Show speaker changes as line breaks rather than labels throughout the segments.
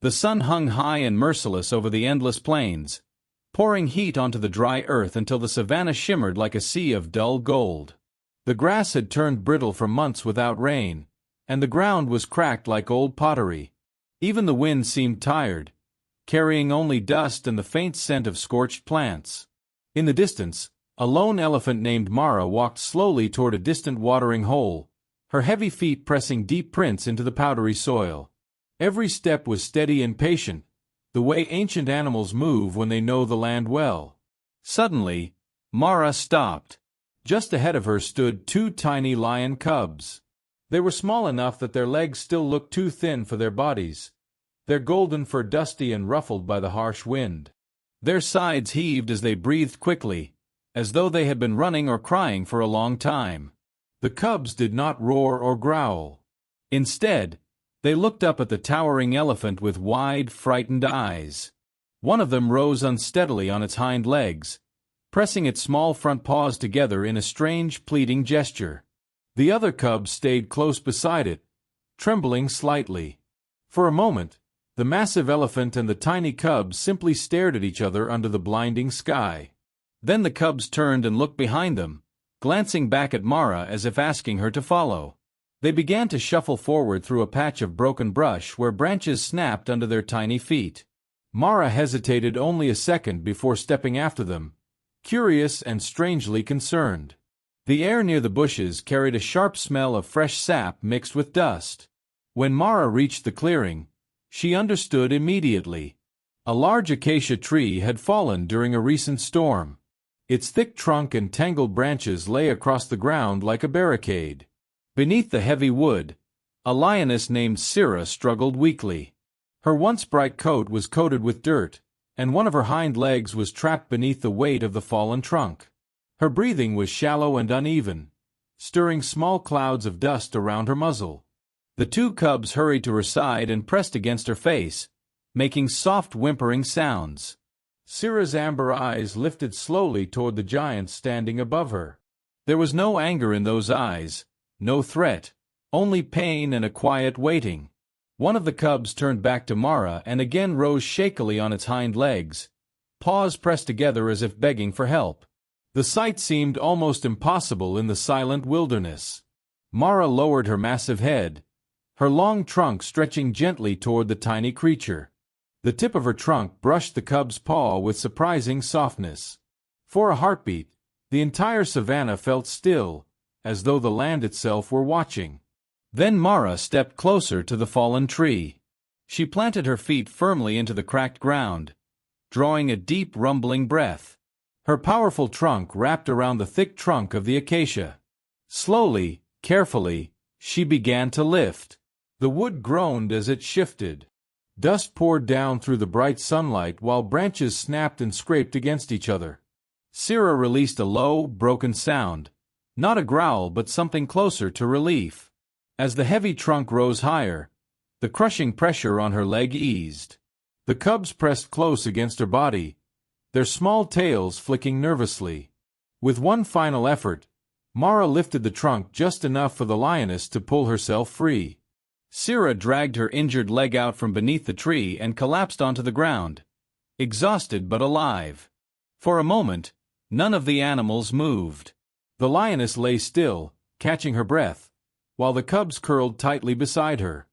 The sun hung high and merciless over the endless plains, pouring heat onto the dry earth until the savanna shimmered like a sea of dull gold. The grass had turned brittle from months without rain, and the ground was cracked like old pottery. Even the wind seemed tired, carrying only dust and the faint scent of scorched plants. In the distance, a lone elephant named Mara walked slowly toward a distant watering hole, her heavy feet pressing deep prints into the powdery soil. Every step was steady and patient, the way ancient animals move when they know the land well. Suddenly, Mara stopped. Just ahead of her stood two tiny lion cubs. They were small enough that their legs still looked too thin for their bodies, their golden fur dusty and ruffled by the harsh wind. Their sides heaved as they breathed quickly, as though they had been running or crying for a long time. The cubs did not roar or growl. Instead, they looked up at the towering elephant with wide, frightened eyes. One of them rose unsteadily on its hind legs, pressing its small front paws together in a strange, pleading gesture. The other cub stayed close beside it, trembling slightly. For a moment, the massive elephant and the tiny cubs simply stared at each other under the blinding sky. Then the cubs turned and looked behind them, glancing back at Mara as if asking her to follow. They began to shuffle forward through a patch of broken brush where branches snapped under their tiny feet. Mara hesitated only a second before stepping after them, curious and strangely concerned. The air near the bushes carried a sharp smell of fresh sap mixed with dust. When Mara reached the clearing, she understood immediately. A large acacia tree had fallen during a recent storm. Its thick trunk and tangled branches lay across the ground like a barricade. Beneath the heavy wood, a lioness named Sira struggled weakly. Her once bright coat was coated with dirt, and one of her hind legs was trapped beneath the weight of the fallen trunk. Her breathing was shallow and uneven, stirring small clouds of dust around her muzzle. The two cubs hurried to her side and pressed against her face, making soft whimpering sounds. Sira's amber eyes lifted slowly toward the giant standing above her. There was no anger in those eyes, no threat, only pain and a quiet waiting. One of the cubs turned back to Mara and again rose shakily on its hind legs, paws pressed together as if begging for help. The sight seemed almost impossible in the silent wilderness. Mara lowered her massive head, her long trunk stretching gently toward the tiny creature. The tip of her trunk brushed the cub's paw with surprising softness. For a heartbeat, the entire savanna felt still, as though the land itself were watching. Then Mara stepped closer to the fallen tree. She planted her feet firmly into the cracked ground, drawing a deep rumbling breath. Her powerful trunk wrapped around the thick trunk of the acacia. Slowly, carefully, she began to lift. The wood groaned as it shifted. Dust poured down through the bright sunlight while branches snapped and scraped against each other. Sira released a low, broken sound, not a growl but something closer to relief. As the heavy trunk rose higher, the crushing pressure on her leg eased. The cubs pressed close against her body, their small tails flicking nervously. With one final effort, Mara lifted the trunk just enough for the lioness to pull herself free. Sira dragged her injured leg out from beneath the tree and collapsed onto the ground, exhausted but alive. For a moment, none of the animals moved. The lioness lay still, catching her breath, while the cubs curled tightly beside her.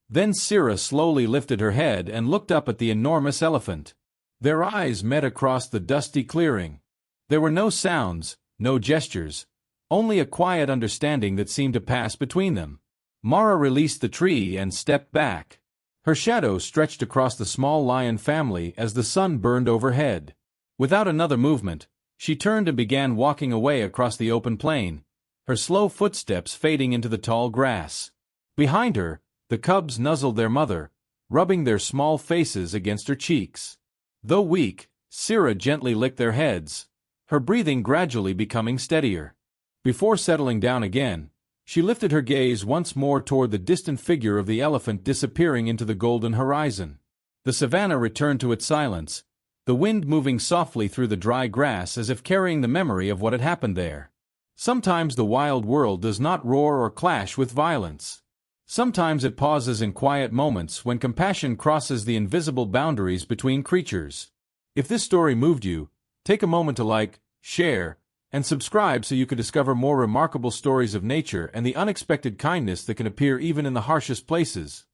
Then Sira slowly lifted her head and looked up at the enormous elephant. Their eyes met across the dusty clearing. There were no sounds, no gestures, only a quiet understanding that seemed to pass between them. Mara released the tree and stepped back. Her shadow stretched across the small lion family as the sun burned overhead. Without another movement, she turned and began walking away across the open plain, her slow footsteps fading into the tall grass. Behind her, the cubs nuzzled their mother, rubbing their small faces against her cheeks. Though weak, Sira gently licked their heads, her breathing gradually becoming steadier. Before settling down again, she lifted her gaze once more toward the distant figure of the elephant disappearing into the golden horizon. The savanna returned to its silence, the wind moving softly through the dry grass as if carrying the memory of what had happened there. Sometimes the wild world does not roar or clash with violence. Sometimes it pauses in quiet moments when compassion crosses the invisible boundaries between creatures. If this story moved you, take a moment to like, share, and subscribe so you can discover more remarkable stories of nature and the unexpected kindness that can appear even in the harshest places.